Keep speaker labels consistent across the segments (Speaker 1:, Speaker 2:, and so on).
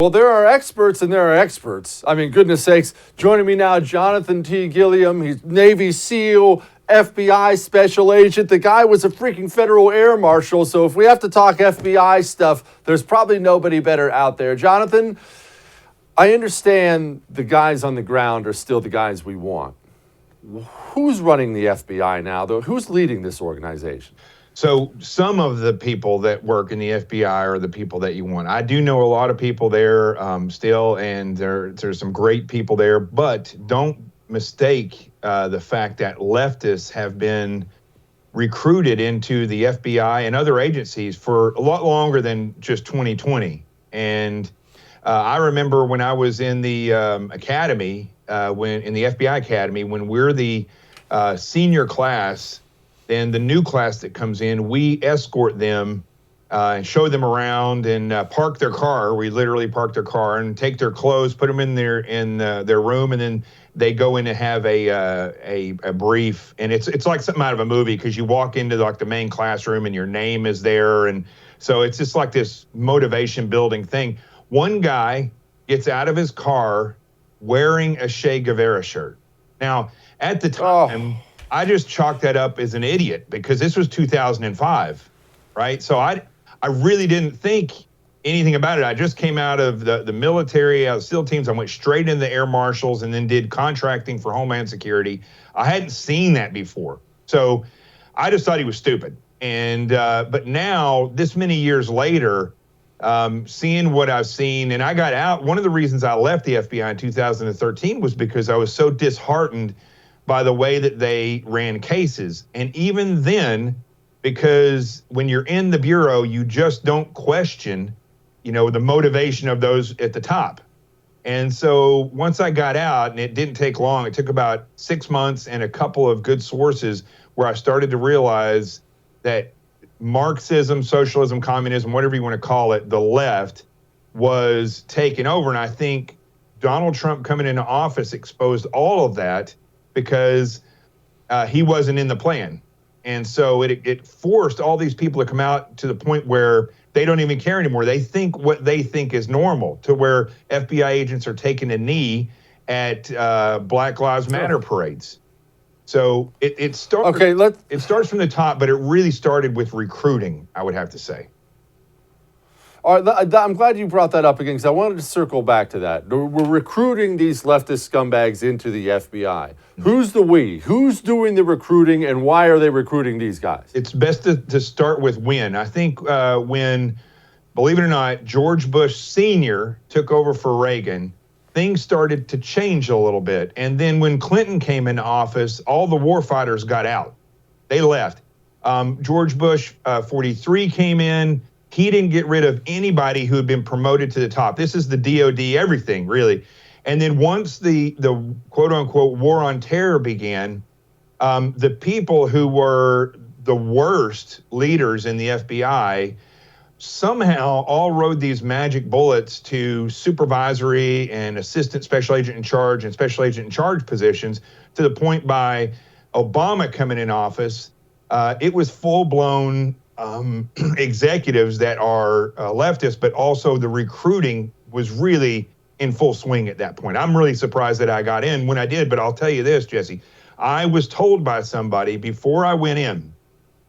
Speaker 1: Well, there are experts and there are experts. I mean, goodness sakes. Joining me now, Jonathan T. Gilliam. He's Navy SEAL, FBI special agent. The guy was a freaking Federal Air Marshal. So if we have to talk FBI stuff, there's probably nobody better out there. Jonathan, I understand the guys on the ground are still the guys we want. Who's running the FBI now, though? Who's leading this organization?
Speaker 2: So some of the people that work in the FBI are the people that you want. I do know a lot of people there still, and there's some great people there, but don't mistake the fact that leftists have been recruited into the FBI and other agencies for a lot longer than just 2020. And I remember when I was in the academy, when in the FBI academy, when we're the senior class, then the new class that comes in, we escort them and show them around and park their car. We literally park their car and take their clothes, put them in their room, and then they go in and have a brief. And it's like something out of a movie, because you walk into like the main classroom and your name is there, and so it's just like this motivation building thing. One guy gets out of his car wearing a Che Guevara shirt. Now, at the time, I just chalked that up as an idiot, because this was 2005, right? So I really didn't think anything about it. I just came out of the military, out of SEAL teams. I went straight into the Air Marshals and then did contracting for Homeland Security. I hadn't seen that before. So I just thought he was stupid. And but now, this many years later, seeing what I've seen, and I got out. One of the reasons I left the FBI in 2013 was because I was so disheartened by the way that they ran cases. And even then, because when you're in the Bureau, you just don't question, the motivation of those at the top. And so once I got out, and it didn't take long, it took about 6 months and a couple of good sources, where I started to realize that Marxism, socialism, communism, whatever you want to call it, the left was taking over. And I think Donald Trump coming into office exposed all of that, because he wasn't in the plan. And so it forced all these people to come out to the point where they don't even care anymore. They think what they think is normal, to where FBI agents are taking a knee at Black Lives Matter parades. So it starts from the top, but it really started with recruiting, I would have to say.
Speaker 1: All right, I'm glad you brought that up again, because I wanted to circle back to that. We're recruiting these leftist scumbags into the FBI. Who's the we? Who's doing the recruiting, and why are they recruiting these guys?
Speaker 2: It's best to start with when. I think when, believe it or not, George Bush Sr. took over for Reagan, things started to change a little bit. And then when Clinton came into office, all the warfighters got out. They left. George Bush 43 came in. He didn't get rid of anybody who had been promoted to the top. This is the DOD, everything, really. And then once the quote-unquote war on terror began, the people who were the worst leaders in the FBI somehow all rode these magic bullets to supervisory and assistant special agent in charge and special agent in charge positions, to the point by Obama coming in office, it was full-blown executives that are leftists, but also the recruiting was really in full swing at that point. I'm really surprised that I got in when I did, but I'll tell you this, Jesse. I was told by somebody before I went in,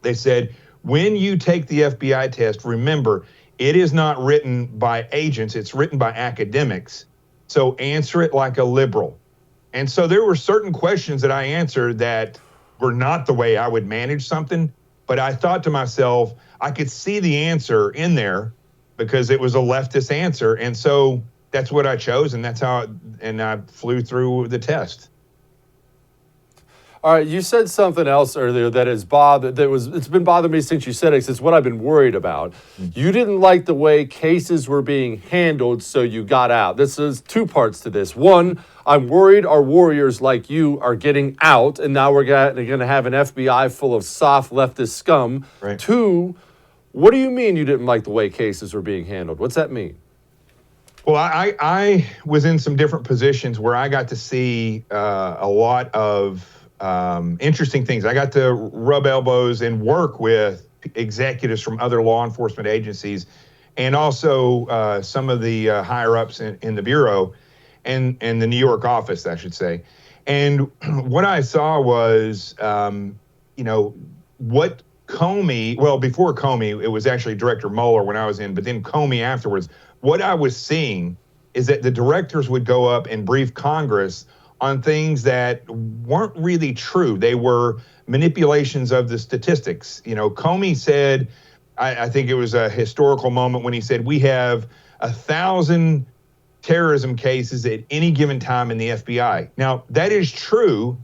Speaker 2: they said, when you take the FBI test, remember, it is not written by agents, it's written by academics. So answer it like a liberal. And so there were certain questions that I answered that were not the way I would manage something. But I thought to myself, I could see the answer in there, because it was a leftist answer. And so that's what I chose, and that's how, and I flew through the test.
Speaker 1: All right, you said something else earlier it's been bothering me since you said it. It's what I've been worried about. You didn't like the way cases were being handled, so you got out. This is two parts to this. One, I'm worried our warriors like you are getting out, and now we're going to have an FBI full of soft leftist scum. Right. Two, what do you mean you didn't like the way cases were being handled? What's that mean?
Speaker 2: Well, I was in some different positions where I got to see a lot of interesting things. I got to rub elbows and work with executives from other law enforcement agencies and also some of the higher ups in the bureau and the New York office, I should say. And what I saw was, what Comey, well, before Comey, it was actually Director Mueller when I was in, but then Comey afterwards. What I was seeing is that the directors would go up and brief Congress on things that weren't really true. They were manipulations of the statistics. Comey said, I think it was a historical moment when he said, we have 1,000 terrorism cases at any given time in the FBI. Now, that is true,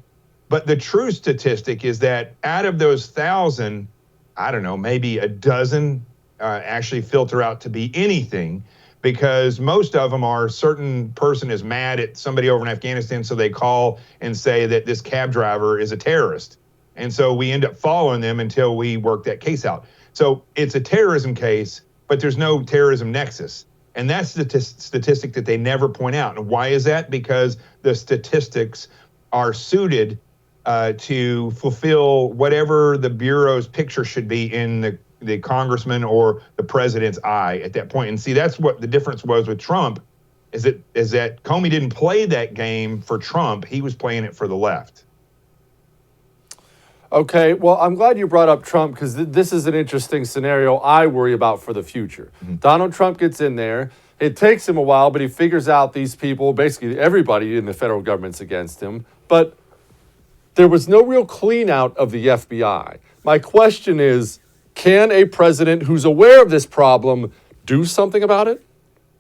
Speaker 2: but the true statistic is that out of those 1,000, I don't know, maybe a dozen actually filter out to be anything, because most of them are certain person is mad at somebody over in Afghanistan, so they call and say that this cab driver is a terrorist. And so we end up following them until we work that case out. So it's a terrorism case, but there's no terrorism nexus. And that's the statistic that they never point out. And why is that? Because the statistics are suited to fulfill whatever the Bureau's picture should be in the congressman or the president's eye at that point. And see, that's what the difference was with Trump, is that Comey didn't play that game for Trump. He was playing it for the left.
Speaker 1: Okay, well, I'm glad you brought up Trump, because this is an interesting scenario I worry about for the future. Mm-hmm. Donald Trump gets in there. It takes him a while, but he figures out these people, basically everybody in the federal government's against him. But there was no real clean out of the FBI. My question is, can a president who's aware of this problem do something about it?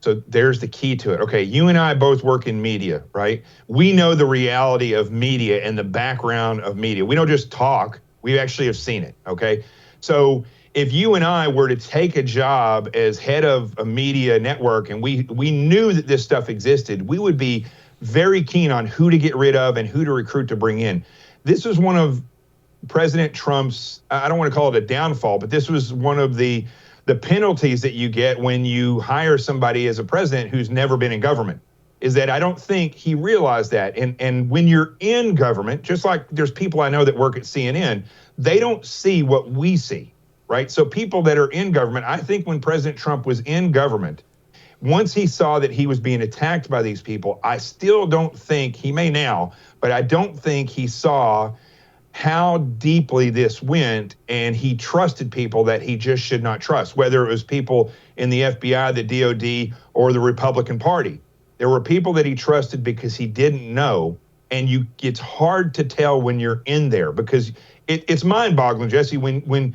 Speaker 2: So there's the key to it. Okay, you and I both work in media, right? We know the reality of media and the background of media. We don't just talk, we actually have seen it, okay? So if you and I were to take a job as head of a media network and we knew that this stuff existed, we would be very keen on who to get rid of and who to recruit to bring in. This was one of President Trump's, I don't want to call it a downfall, but this was one of the penalties that you get when you hire somebody as a president who's never been in government, is that I don't think he realized that. And when you're in government, just like there's people I know that work at CNN, they don't see what we see, right? So people that are in government, I think when President Trump was in government, once he saw that he was being attacked by these people, I still don't think, he may now, but I don't think he saw how deeply this went, and he trusted people that he just should not trust, whether it was people in the FBI, the DOD, or the Republican Party. There were people that he trusted because he didn't know, and it's hard to tell when you're in there, because it's mind-boggling, Jesse, when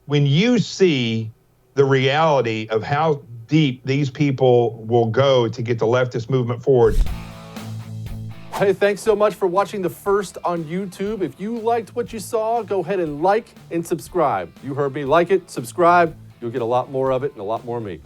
Speaker 2: you see the reality of how deep these people will go to get the leftist movement forward.
Speaker 1: Hey, thanks so much for watching The First on YouTube. If you liked what you saw, go ahead and like and subscribe. You heard me. Like it, subscribe. You'll get a lot more of it and a lot more of me.